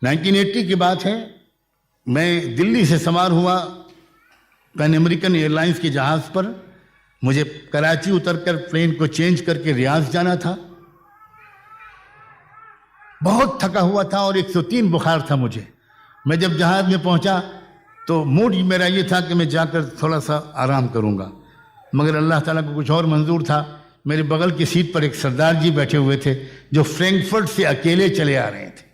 1980 کی بات ہے، میں دلی سے سوار ہوا پین امریکن ایئر لائنس کے جہاز پر. مجھے کراچی اتر کر پلین کو چینج کر کے ریاض جانا تھا. بہت تھکا ہوا تھا اور 103 بخار تھا مجھے. میں جب جہاز میں پہنچا تو موڈ میرا یہ تھا کہ میں جا کر تھوڑا سا آرام کروں گا، مگر اللہ تعالیٰ کو کچھ اور منظور تھا. میرے بغل کی سیٹ پر ایک سردار جی بیٹھے ہوئے تھے جو فرینکفرٹ سے اکیلے چلے آ رہے تھے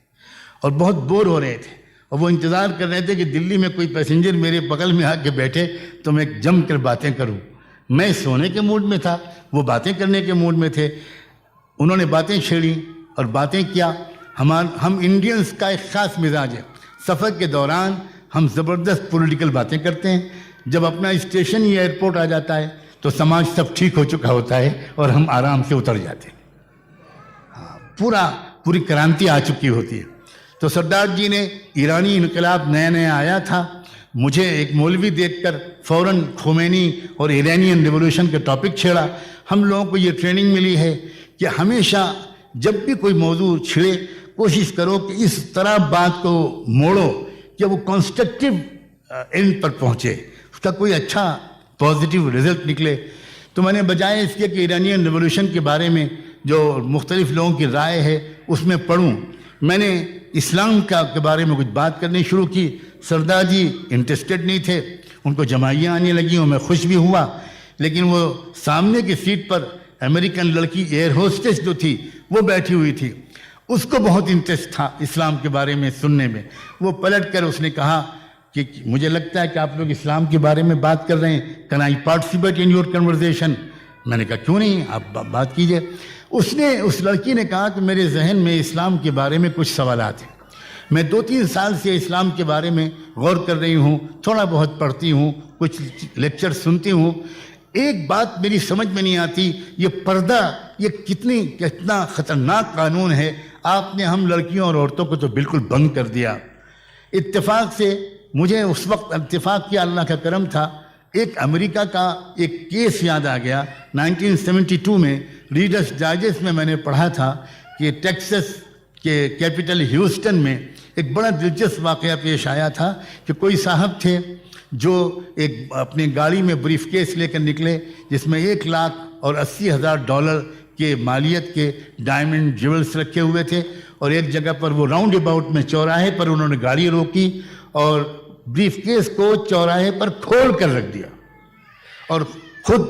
اور بہت بور ہو رہے تھے، اور وہ انتظار کر رہے تھے کہ دلی میں کوئی پیسنجر میرے بغل میں آ کے بیٹھے تو میں جم کر باتیں کروں. میں سونے کے موڈ میں تھا، وہ باتیں کرنے کے موڈ میں تھے. انہوں نے باتیں چھیڑی اور باتیں کیا. ہم انڈینز کا ایک خاص مزاج ہے، سفر کے دوران ہم زبردست پولیٹیکل باتیں کرتے ہیں. جب اپنا اسٹیشن یا ایئرپورٹ آ جاتا ہے تو سماج سب ٹھیک ہو چکا ہوتا ہے اور ہم آرام سے اتر جاتے ہیں. پوری کرانتی آ چکی ہوتی ہے. تو سردار جی نے ایرانی انقلاب نیا نیا آیا تھا، مجھے ایک مولوی دیکھ کر فوراً خمینی اور ایرانین ریولوشن کے ٹاپک چھیڑا. ہم لوگوں کو یہ ٹریننگ ملی ہے کہ ہمیشہ جب بھی کوئی موضوع چھڑے کوشش کرو کہ اس طرح بات کو موڑو کہ وہ کنسٹرکٹیو اینڈ پر پہنچے، اس کا کوئی اچھا پازیٹیو رزلٹ نکلے. تو میں نے بجائے اس کے کہ ایرانین ریولوشن کے بارے میں جو مختلف لوگوں کی رائے ہے اس میں پڑھوں، میں نے اسلام کے بارے میں کچھ بات کرنی شروع کی. سردار جی انٹرسٹڈ نہیں تھے، ان کو جمائیاں آنے لگیں اور میں خوش بھی ہوا. لیکن وہ سامنے کی سیٹ پر امریکن لڑکی ایئر ہوسٹس جو تھی وہ بیٹھی ہوئی تھی، اس کو بہت انٹرسٹ تھا اسلام کے بارے میں سننے میں. وہ پلٹ کر اس نے کہا کہ مجھے لگتا ہے کہ آپ لوگ اسلام کے بارے میں بات کر رہے ہیں، can I participate in your conversation? میں نے کہا کیوں نہیں، آپ بات کیجئے. اس لڑکی نے کہا کہ میرے ذہن میں اسلام کے بارے میں کچھ سوالات ہیں. میں 2-3 سال سے اسلام کے بارے میں غور کر رہی ہوں، تھوڑا بہت پڑھتی ہوں، کچھ لیکچر سنتی ہوں. ایک بات میری سمجھ میں نہیں آتی، یہ پردہ یہ کتنا خطرناک قانون ہے. آپ نے ہم لڑکیوں اور عورتوں کو تو بالکل بند کر دیا. اتفاق سے مجھے اس وقت اتفاق کیا، اللہ کا کرم تھا، ایک امریکہ کا ایک کیس یاد آ گیا. 1972 میں ریڈرز ڈائجسٹ میں میں نے پڑھا تھا کہ ٹیکسس کے کیپٹل ہیوسٹن میں ایک بڑا دلچسپ واقعہ پیش آیا تھا کہ کوئی صاحب تھے جو ایک اپنی گاڑی میں بریف کیس لے کر نکلے جس میں $1,80,000 کے مالیت کے ڈائمنڈ جیولز رکھے ہوئے تھے. اور ایک جگہ پر وہ راؤنڈ اباؤٹ میں چوراہے پر انہوں نے گاڑی روکی اور بریف کیس کو چوراہے پر کھول کر رکھ دیا، اور خود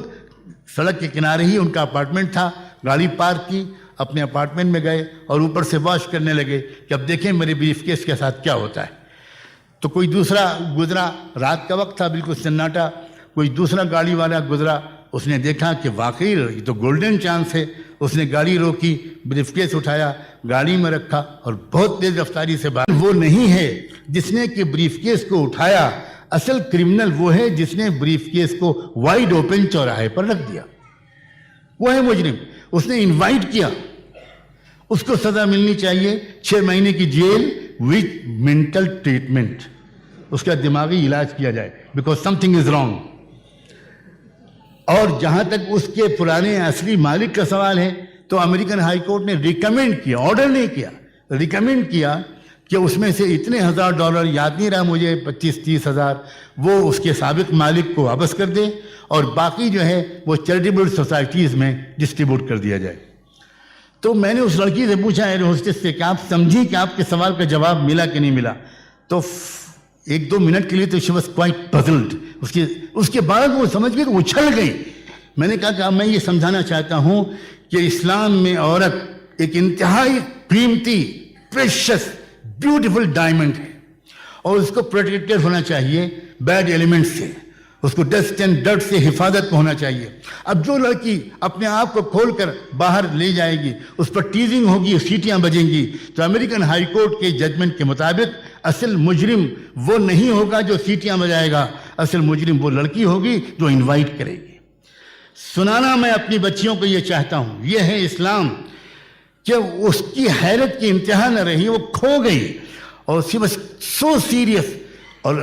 سڑک کے کنارے ہی ان کا اپارٹمنٹ تھا. گاڑی پارک کی، اپنے اپارٹمنٹ میں گئے اور اوپر سے واش کرنے لگے کہ اب دیکھیں میرے بریف کیس کے ساتھ کیا ہوتا ہے. تو کوئی دوسرا گزرا، رات کا وقت تھا، بالکل سناٹا. کوئی دوسرا گاڑی والا گزرا، اس نے دیکھا کہ واقعی یہ تو گولڈن چانس ہے. اس نے گاڑی روکی، بریف کیس اٹھایا، گاڑی میں رکھا اور بہت تیز رفتاری سے باہر. وہ نہیں ہے جس نے کہ بریف کیس کو اٹھایا، اصل کرمنل وہ ہے جس نے بریف کیس کو وائڈ اوپن چوراہے پر رکھ دیا. وہ ہے مجرم، اس نے انوائٹ کیا. اس کو سزا ملنی چاہیے 6 مہینے کی جیل وتھ مینٹل ٹریٹمنٹ. اس کا دماغی علاج کیا جائے، because some thing is wrong. اور جہاں تک اس کے پرانے اصلی مالک کا سوال ہے تو امریکن ہائی کورٹ نے ریکمینڈ کیا، آرڈر نہیں کیا، ریکمینڈ کیا کہ اس میں سے اتنے $1,000 یاد نہیں رہا مجھے، 25-30 ہزار، وہ اس کے سابق مالک کو واپس کر دے اور باقی جو ہے وہ چیریٹیبل سوسائٹیز میں ڈسٹریبیوٹ کر دیا جائے. تو میں نے اس لڑکی سے پوچھا ایئر ہوسٹس سے کہ آپ سمجھی کہ آپ کے سوال کا جواب ملا کہ نہیں ملا؟ تو 1-2 منٹ کے لیے تو شی واز کوائٹ پزلڈ. اس کے بعد وہ سمجھ گئی کہ اچھل گئی. میں نے کہا کہ میں یہ سمجھانا چاہتا ہوں کہ اسلام میں عورت ایک انتہائی قیمتی، پریشس، بیوٹیفل ڈائمنڈ ہے اور اس کو پروٹیکٹڈ ہونا چاہیے بیڈ ایلیمنٹ سے، اس کو ڈسٹ اینڈ ڈرٹ سے حفاظت کو ہونا چاہیے. اب جو لڑکی اپنے آپ کو کھول کر باہر لے جائے گی، اس پر ٹیزنگ ہوگی، سیٹیاں بجیں گی، تو امریکن ہائی کورٹ کے ججمنٹ کے مطابق اصل مجرم وہ نہیں ہوگا جو سیٹیاں بجائے گا، اصل مجرم وہ لڑکی ہوگی جو انوائٹ کرے گی. سنانا میں اپنی بچیوں کو یہ چاہتا ہوں، یہ ہے اسلام. کہ اس کی حیرت کی انتہا نہ رہی، وہ کھو گئی اور سی واز سو سیریس. اور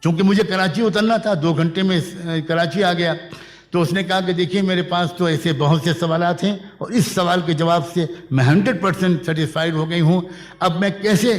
چونکہ مجھے کراچی اترنا تھا، 2 گھنٹے میں کراچی آ گیا. تو اس نے کہا کہ دیکھیے میرے پاس تو ایسے بہت سے سوالات ہیں اور اس سوال کے جواب سے میں 100% سیٹسفائیڈ ہو گئی ہوں. اب میں کیسے